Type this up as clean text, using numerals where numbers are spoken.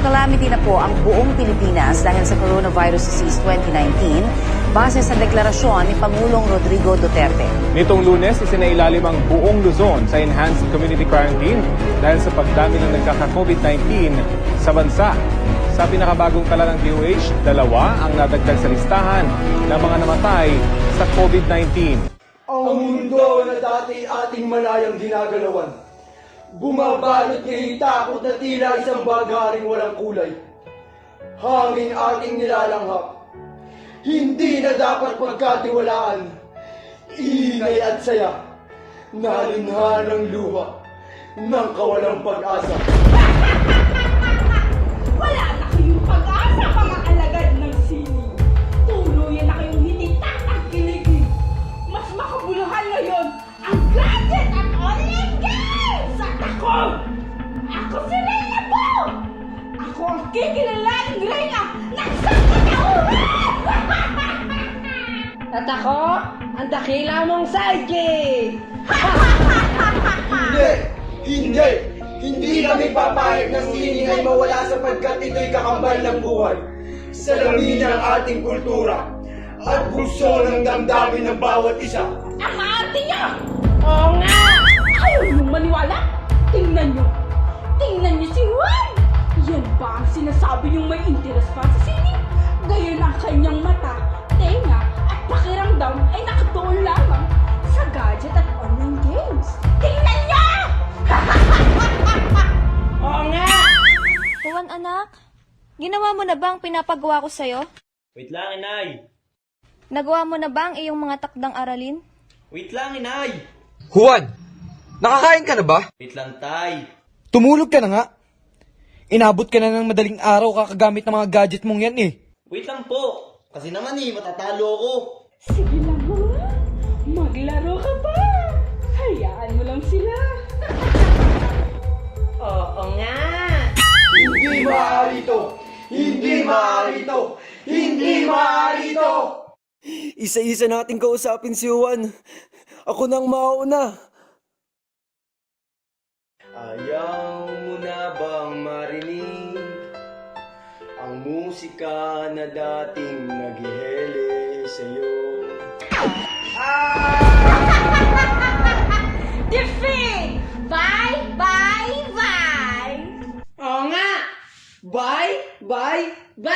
calamity na po ang buong Pilipinas dahil sa coronavirus disease 2019 base sa deklarasyon ni Pangulong Rodrigo Duterte. Nitong Lunes, isinailalim ang buong Luzon sa enhanced community quarantine dahil sa pagdami ng nagkaka-COVID-19 sa bansa. Sa pinakabagong tala ng DOH, 2 ang nadagdag sa listahan ng mga namatay sa COVID-19. Ang mundo na dati ating malayang ginagalawan, bumabalot ngayong takot na tila isang bagaring walang kulay. Hangin ating nilalanghap, hindi na dapat pagkatiwalaan. Ingay at saya, nalinha ng luha ng kawalang pag-asa. Wala na kayong pag-asa, mga alagad ng sining. Tuluyan na kayong hinita at kiligin. Mas makabuluhan ngayon ang gadget at online games! At ako si Reyna Po! Ako ang kikilalaning Reyna ng Sangkatauhan! At ako, ang dakila mong sidekick! Hindi kami papayag na sining ay mawala sapagkat ito'y kakambal ng buhay. Salamin ng ating kultura at bulso ng damdamin ng bawat isa. Ang ate niya! Oo nga! Ayaw niyong maniwala? Tingnan niyo! Tingnan niyo si Juan! Yan ba ang sinasabi niyong may interes pa sa sining? Gayon ang kanyang mata, tenga at pakiramdam ay nakatuon lamang sa gadget at online games. Tingnan niyo! Oo nga! Juan anak, ginawa mo na ba ang pinapagawa ko sa'yo? Wait lang, inay. Nagawa mo na ba ang iyong mga takdang aralin? Wait lang, inay. Juan, nakakain ka na ba? Wait lang, tay. Tumulog ka na nga. Inabot ka na ng madaling araw kakagamit ng mga gadget mong yan eh. Wait lang po. Kasi naman matatalo ako. Sige lang Juan, maglaro ka pa. Hayaan mo lang sila. Oo nga! Hindi maaari ito! Hindi maaari ito! Hindi maaari ito! Isa-isa natin kausapin si Juan. Ako nang mauna. Ayaw mo na bang marinig ang musika na dating naghihele sa'yo? Defeat! Bye, bye, bye! Oo nga! Bye! Bye! Bye!